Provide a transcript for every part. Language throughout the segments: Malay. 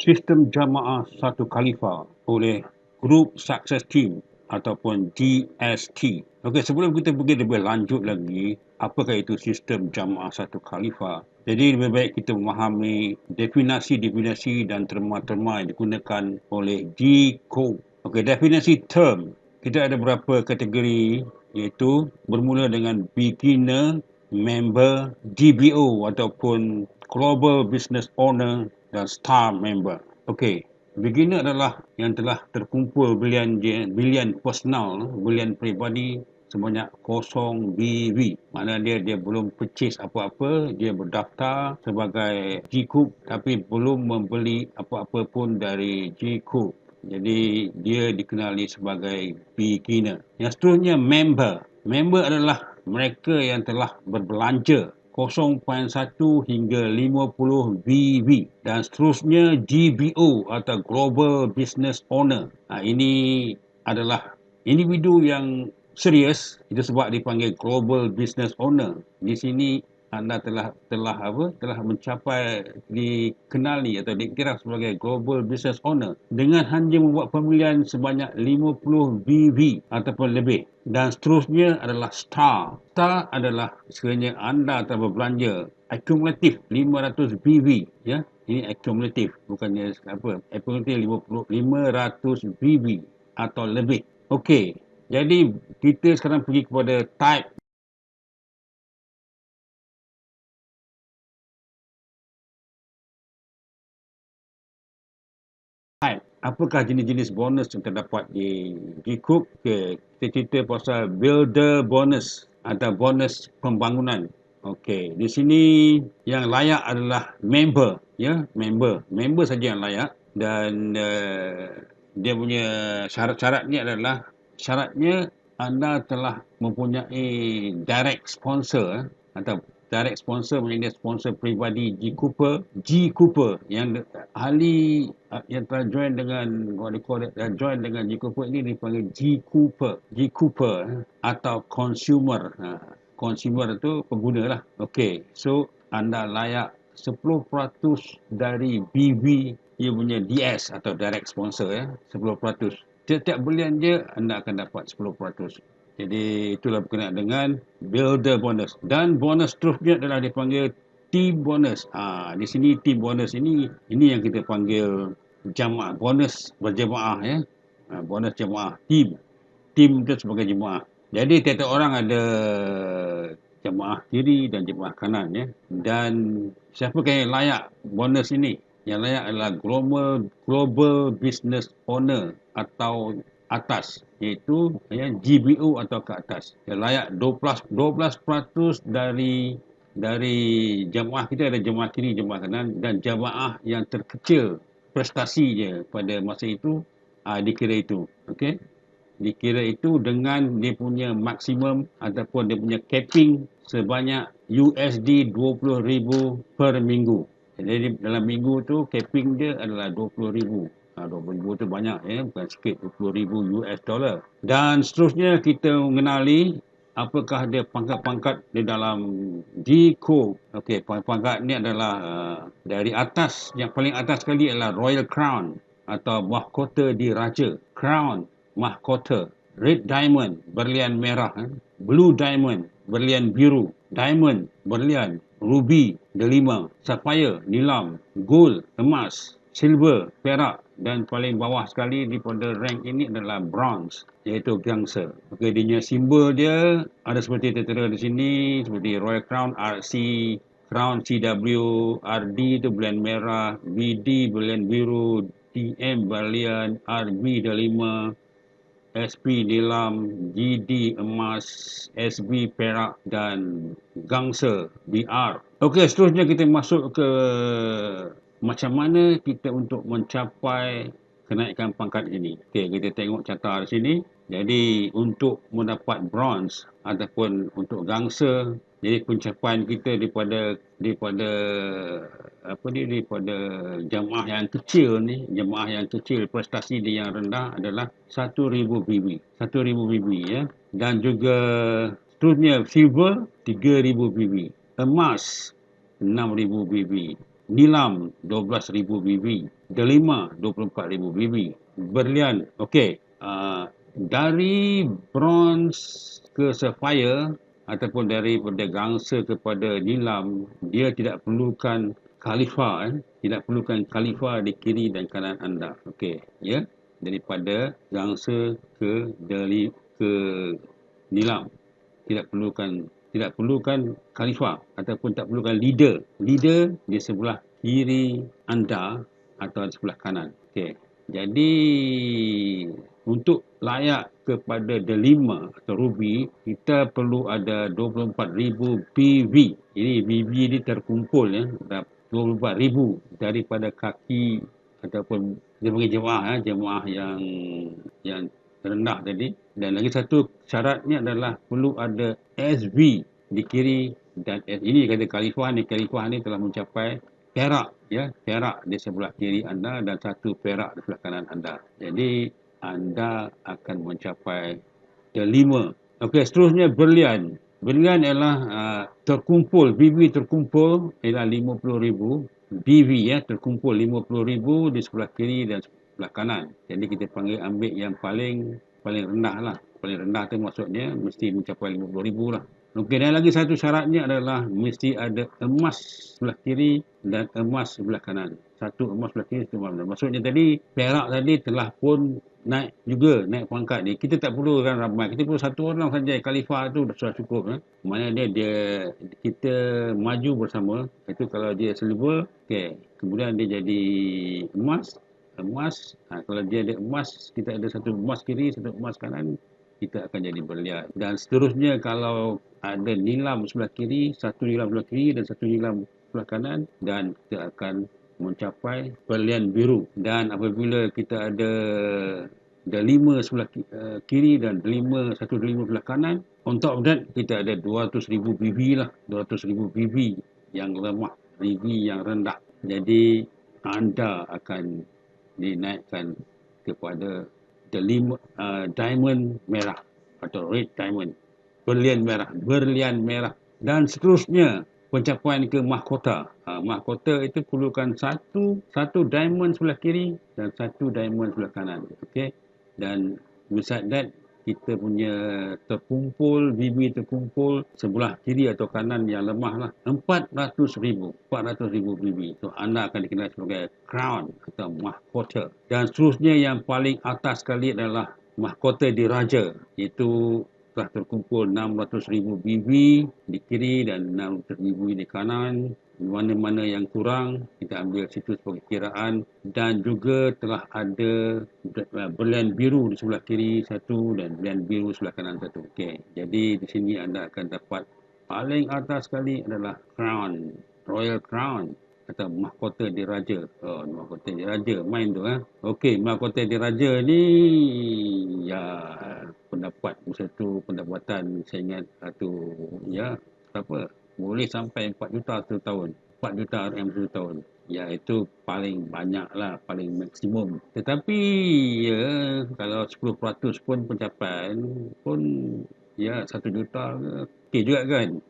Sistem Jamaah Satu Khalifah oleh Group Success Team ataupun GST. Okey, sebelum kita pergi lebih lanjut lagi, apakah itu sistem Jamaah Satu Khalifah? Jadi lebih baik kita memahami definisi-definisi dan terma-terma yang digunakan oleh G-Code. Okey, definisi term. Kita ada beberapa kategori, iaitu bermula dengan beginner, member, DBO ataupun Global Business Owner dan Star Member. Okey, beginner adalah yang telah terkumpul bilion personal, bilion peribadi sebanyak 0 BV. Maknanya dia belum purchase apa-apa, dia berdaftar sebagai G-Coop tapi belum membeli apa-apa pun dari G-Coop. Jadi dia dikenali sebagai beginner. Yang seterusnya member. Member adalah mereka yang telah berbelanja 0.1 hingga 50 VV dan seterusnya GBO atau Global Business Owner. Ini adalah individu yang serius, itu sebab dipanggil Global Business Owner. Di sini anda telah mencapai dikenali atau dikira sebagai Global Business Owner dengan hanya membuat pembelian sebanyak 50 VV ataupun lebih. Dan seterusnya adalah Star. Star adalah sekiranya anda telah berbelanja akumulatif 500 VV, ya. Ini akumulatif, bukannya apa. Akumulatif 500 VV atau lebih. Okey. Jadi kita sekarang pergi kepada type. Apakah jenis-jenis bonus yang terdapat di G-Coop? Okay. Kita cerita pasal builder bonus atau bonus pembangunan. Okey, di sini yang layak adalah member, ya, member saja yang layak. Dan dia punya syaratnya adalah anda telah mempunyai direct sponsor atau direct sponsor, maknanya sponsor peribadi G Cooper yang ahli yang telah join dengan join dengan G Cooper ini dipanggil G Cooper atau consumer. Consumer itu pengguna lah. Okey, so anda layak 10% dari BV ia punya DS atau direct sponsor, ya, 10%. Setiap belian je anda akan dapat 10%. Jadi itulah berkenaan dengan builder bonus. Dan bonus seterusnya adalah dipanggil team bonus. Di sini team bonus ini yang kita panggil jamaah, bonus berjemaah, ya. Bonus jemaah, team. Team itu sebagai jemaah. Jadi tiap-tiap orang ada jemaah kiri dan jemaah kanan, ya. Dan siapakah yang layak bonus ini? Yang layak adalah Global Business Owner atau atas, iaitu, ya, GBO atau ke atas. Yang layak 12% dari jemaah kita. Ada jemaah kiri, jemaah kanan, dan jemaah yang terkecil prestasinya pada masa itu dikira itu. Okey, dikira itu dengan dia punya maksimum ataupun dia punya capping sebanyak USD 20,000 per minggu. Jadi dalam minggu tu capping dia adalah 20,000. 20,000 tu banyak, ya, bukan sikit, 20,000 US dollar. Dan seterusnya kita mengenali apakah dia pangkat-pangkat di dalam G-Code. Okey, pangkat ni adalah dari atas, yang paling atas sekali adalah Royal Crown atau mahkota diraja. Crown, mahkota. Red Diamond, berlian merah. Blue Diamond, berlian biru. Diamond, berlian. Ruby, delima. Sapphire, nilam. Gold, emas. Silver, perak. Dan paling bawah sekali daripada rank ini adalah bronze, iaitu gangster. Okey, dia simbol dia ada seperti tertera di sini, seperti Royal Crown, RC, Crown CW, RD itu berlian merah, BD berlian biru, TM berlian, RB delima, SP nilam, GD emas, SB perak dan gangster BR. Okey, seterusnya kita masuk ke macam mana kita untuk mencapai kenaikan pangkat ini. Okey, kita tengok carta di sini. Jadi untuk mendapat bronze ataupun untuk gangster, jadi pencapaian kita daripada jemaah yang kecil ni, jemaah yang kecil prestasi dia yang rendah adalah 1,000 BB. 1,000 BB, ya. Dan juga seterusnya silver 3,000 BB. Emas 6,000 BB. nilam 12,000 BB, delima 24,000 BB, berlian. Okey, dari bronze ke sapphire ataupun daripada gangsa kepada nilam, dia tidak perlukan khalifah, tidak perlukan khalifah di kiri dan kanan anda. Okey, ya. Daripada gangsa ke nilam, tidak perlukan khalifah ataupun tak perlukan leader. Leader di sebelah kiri anda atau di sebelah kanan. Okey. Jadi untuk layak kepada delima atau ruby, kita perlu ada 24,000 BV. Ini BV ni terkumpul, ya. 24,000 daripada kaki ataupun dia panggil jemaah yang rendah tadi. Dan lagi satu syaratnya adalah perlu ada SV di kiri dan ini kata khalifah ni telah mencapai perak, ya, perak di sebelah kiri anda dan satu perak di sebelah kanan anda. Jadi anda akan mencapai delima. Okey, seterusnya berlian. Berlian ialah terkumpul, BB terkumpul ialah 50,000 BV, ya, terkumpul 50,000 di sebelah kiri dan sebelah kanan. Jadi kita ambil yang paling rendah lah. Paling rendah tu maksudnya mesti mencapai 50,000 lah. Okey, dan lagi satu syaratnya adalah mesti ada emas sebelah kiri dan emas sebelah kanan. Satu emas sebelah kiri, satu emas sebelah kanan. Maksudnya tadi perak tadi telah pun naik juga, naik pangkat ni. Kita tak perlu kan ramai, kita perlu satu orang saja. Khalifah tu sudah cukup. Mana dia kita maju bersama. Itu kalau dia silver, okey. Kemudian dia jadi emas. Kalau dia ada emas, kita ada satu emas kiri, satu emas kanan, kita akan jadi berlian. Dan seterusnya kalau ada nilam sebelah kiri, satu nilam sebelah kiri dan satu nilam sebelah kanan, dan kita akan mencapai berlian biru. Dan apabila kita ada delima sebelah kiri dan satu delima sebelah kanan, on top of that kita ada 200,000 BV lah, 200,000 BV yang lemah, BV yang rendah. Jadi anda akan dinaikkan kepada diamond merah atau red diamond, berlian merah, dan seterusnya pencapaian ke mahkota. Mahkota itu perlukan satu diamond sebelah kiri dan satu diamond sebelah kanan. Okey. Dan beside that, kita punya BB terkumpul sebelah kiri atau kanan yang lemah lah 400,000 BB. So anda akan dikenal sebagai crown atau mahkota. Dan seterusnya yang paling atas sekali adalah mahkota diraja, iaitu telah terkumpul 600,000 BB di kiri dan 600,000 di kanan. Mana-mana yang kurang, kita ambil situ sebagai kiraan. Dan juga telah ada berlian biru di sebelah kiri satu dan berlian biru sebelah kanan satu. Okey, jadi di sini anda akan dapat paling atas sekali adalah crown, royal crown atau mahkota diraja. Mahkota diraja main tu. Okey, mahkota diraja ni ya pendapatan saya ingat satu, ya, berapa? Boleh sampai 4 juta satu tahun. 4 juta RM satu tahun. Ya, itu paling banyak lah, paling maksimum. Tetapi ya, kalau 10% pun pencapaian pun ya 1 juta okey juga kan.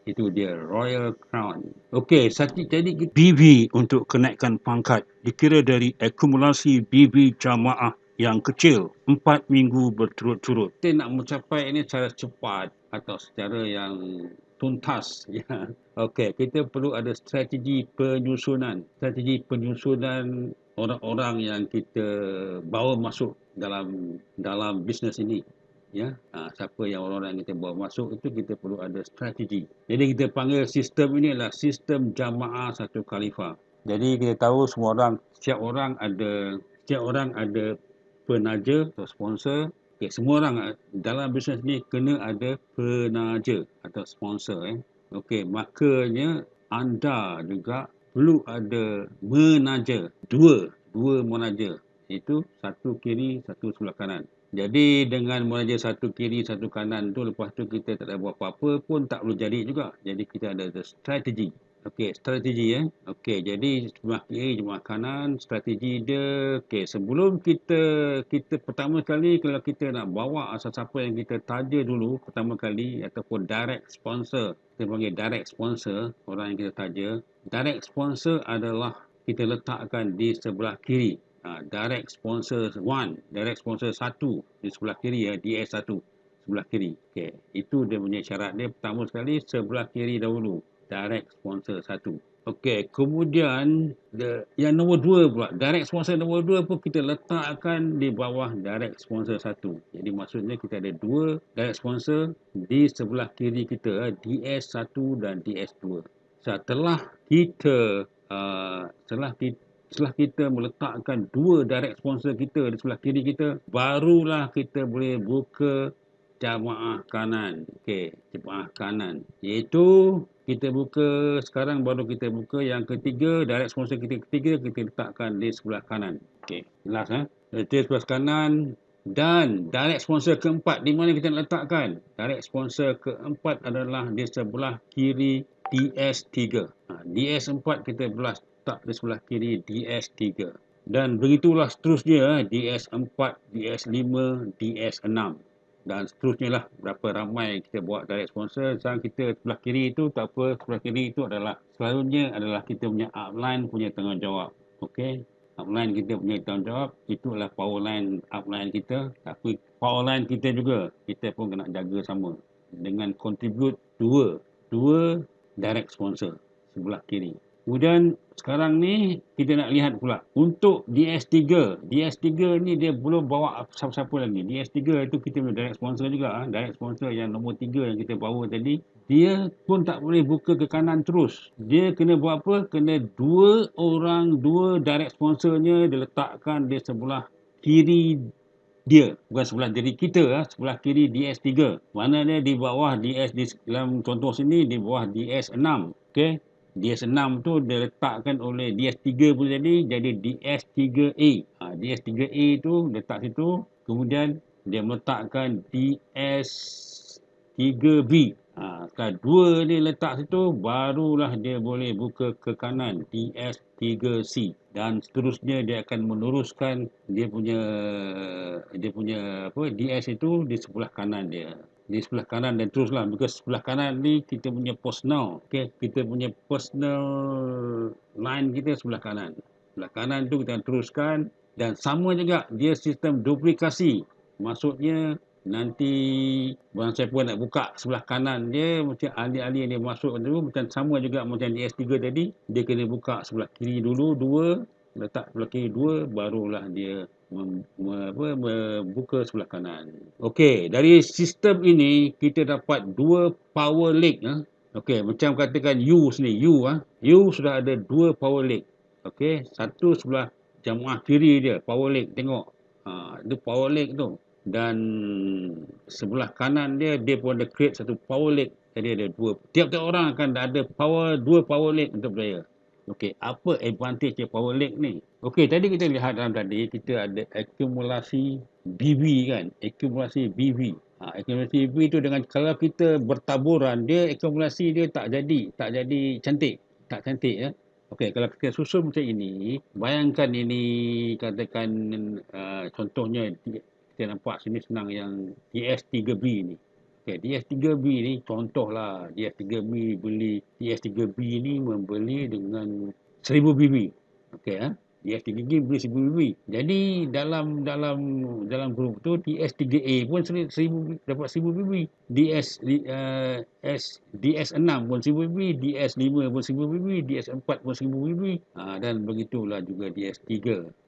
Itu dia Royal Crown. Okey, jadi BV untuk kenaikan pangkat dikira dari akumulasi BV jamaah yang kecil 4 minggu berturut-turut. Kita nak mencapai ini secara cepat atau secara yang tuntas, ya. Okey, kita perlu ada strategi penyusunan orang-orang yang kita bawa masuk dalam bisnes ini, ya. Siapa yang orang-orang yang kita bawa masuk itu, kita perlu ada strategi. Jadi kita panggil sistem ini adalah sistem jamaah satu khalifah. Jadi kita tahu setiap orang ada penaja atau sponsor. Okay, semua orang dalam bisnes ni kena ada penaja atau sponsor. Okey, makanya anda juga perlu ada menaja, dua menaja. Itu satu kiri, satu sebelah kanan. Jadi dengan menaja satu kiri, satu kanan tu, lepas tu kita tak ada buat apa-apa pun tak perlu jadi juga. Jadi kita ada strategi. Okey, strategi Okey, jadi sebelah kiri, sebelah kanan, strategi dia, okey, sebelum kita pertama kali kalau kita nak bawa siapa yang kita taja dulu pertama kali ataupun direct sponsor, kita panggil direct sponsor, orang yang kita taja. Direct sponsor adalah kita letakkan di sebelah kiri. Direct sponsor 1, direct sponsor 1 di sebelah kiri DS1 sebelah kiri. Okey, itu dia punya syarat dia. Pertama sekali sebelah kiri dahulu, direct sponsor 1. Okey, kemudian yang nombor 2 pula, direct sponsor nombor 2 pun kita letakkan di bawah direct sponsor 1. Jadi maksudnya kita ada 2 direct sponsor di sebelah kiri kita, DS1 dan DS2. Setelah kita setelah kita meletakkan 2 direct sponsor kita di sebelah kiri kita, barulah kita boleh buka jamaah kanan. Okey, jamaah kanan. Iaitu kita buka sekarang, baru kita buka yang ketiga, direct sponsor kita ketiga kita letakkan di sebelah kanan. Okey, jelas Di sebelah kanan. Dan direct sponsor keempat di mana kita letakkan? Direct sponsor keempat adalah di sebelah kiri DS3. DS4 kita belah letak di sebelah kiri DS3. Dan begitulah seterusnya, DS4, DS5, DS6 dan seterusnya lah, berapa ramai kita buat direct sponsor. Sekarang kita sebelah kiri itu tak apa, sebelah kiri itu adalah selalunya adalah kita punya upline punya tanggungjawab. Okey, upline kita punya tanggungjawab, itu adalah power line upline kita, tapi power line kita juga kita pun kena jaga sama dengan contribute dua direct sponsor sebelah kiri. Kemudian sekarang ni kita nak lihat pula untuk DS3. DS3 ni dia belum bawa siapa-siapa lagi. DS3 itu kita punya direct sponsor juga. Direct sponsor yang nombor 3 yang kita bawa tadi. Dia pun tak boleh buka ke kanan terus. Dia kena buat apa? Kena 2 direct sponsornya diletakkan di sebelah kiri dia, bukan sebelah diri kita, sebelah kiri DS3. Mana dia di bawah DS, dalam contoh sini di bawah DS6. Okey. DS6 tu diletakkan oleh DS3 pun jadi DS3A. DS3A tu letak situ, kemudian dia meletakkan DS3B. Kalau 2 ni letak situ, barulah dia boleh buka ke kanan DS3C, dan seterusnya dia akan meneruskan dia punya DS itu di sebelah kanan dia. Di sebelah kanan dan teruslah, because sebelah kanan ni kita punya personal, kita punya personal line kita sebelah kanan. Sebelah kanan tu kita teruskan, dan sama juga dia sistem duplikasi. Maksudnya nanti barang siapa nak buka sebelah kanan dia, macam ahli-ahli yang dia masuk tu macam sama juga macam di S3 tadi, dia kena buka sebelah kiri dulu 2, letak sebelah kiri 2, barulah dia membuka sebelah kanan. Okey, dari sistem ini kita dapat 2 power leg. Okey, macam katakan U sini, U sudah ada 2 power leg. Okey, satu sebelah jamaah kiri dia, power leg, tengok. Itu power leg tu. Dan sebelah kanan dia pun ada create satu power leg. Jadi ada 2. Tiap-tiap orang akan ada 2 power leg untuk player. Okey, apa advantage dia power leg ni? Okey, tadi kita lihat dalam tadi kita ada akumulasi BB kan, akumulasi BB. Akumulasi BB tu dengan kalau kita bertaburan, dia akumulasi dia tak jadi cantik, tak cantik. Okey, kalau kita susun macam ini, bayangkan ini katakan contohnya kita nampak sini senang yang DS3B ni. Okay, DS3B ni contohlah, DS3B beli, DS3B ni membeli dengan 1000 BB. Okey, DS3B beli 1000 BB. Jadi dalam grup tu DS3A pun 1000 dapat 1000 BB. DS6 pun 1000 BB, DS5 pun 1000 BB, DS4 pun 1000 BB. Dan begitulah juga DS3.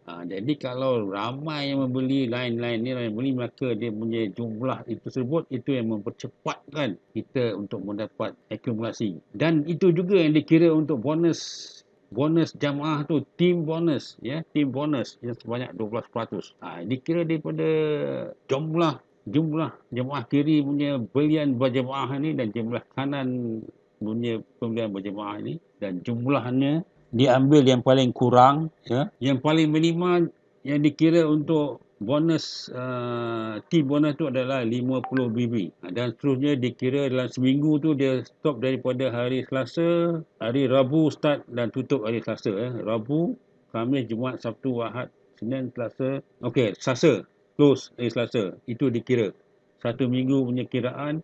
Jadi kalau ramai yang membeli line-line ni, yang beli, maka dia punya jumlah itu tersebut, itu yang mempercepatkan kita untuk mendapat akumulasi. Dan itu juga yang dikira untuk bonus jamaah tu, team bonus yang sebanyak 12%. Dikira daripada jumlah jemaah kiri punya belian berjemaah ni dan jumlah kanan punya pembelian berjemaah ni, dan jumlahnya diambil yang paling kurang, yang paling minima yang dikira untuk bonus team bonus tu adalah 50 BB. Dan seterusnya dikira dalam seminggu tu dia stop daripada hari Selasa, hari Rabu start dan tutup hari Selasa. Rabu, Khamis, Jumaat, Sabtu, Ahad, Senin, Selasa. Okey, Selasa close hari Selasa. Itu dikira. Satu minggu punya kiraan,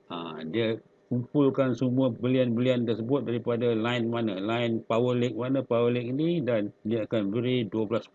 dia kumpulkan semua belian-belian tersebut daripada line mana, line power leg mana, power leg ini, dan dia akan beri 12%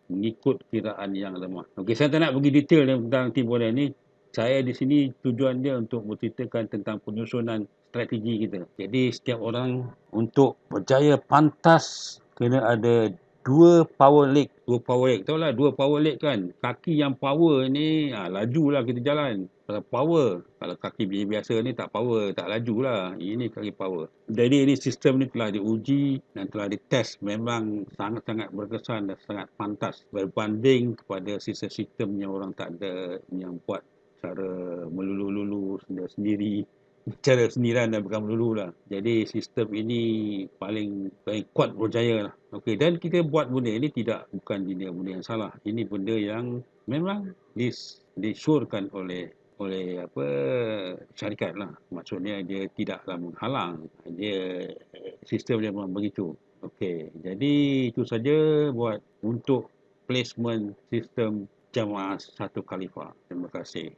mengikut kiraan yang lemah. Okey, saya tak nak pergi detail tentang tim bola ni. Saya di sini tujuan dia untuk menceritakan tentang penyusunan strategi kita. Jadi setiap orang untuk berjaya pantas kena ada dua power leg. Tahu lah dua power leg kan. Kaki yang power ni lajulah kita jalan. Kalau power, kalau kaki biasa ni tak power, tak laju lah. Ini kaki power. Jadi ini sistem ni telah diuji dan telah dites, memang sangat-sangat berkesan dan sangat pantas berbanding kepada sistem-sistem yang orang tak ada, yang buat cara melulu-lulu sendiri, cara sendirian dan bukan melulu lah. Jadi sistem ini paling kuat berjaya lah. Okey, dan kita buat benda ini bukan benda yang salah. Ini benda yang memang disyorkan oleh syarikat lah. Maksudnya dia tidaklah menghalang. Dia sistem dia memang begitu. Okey, jadi itu saja buat untuk placement sistem jamaah satu khalifah. Terima kasih.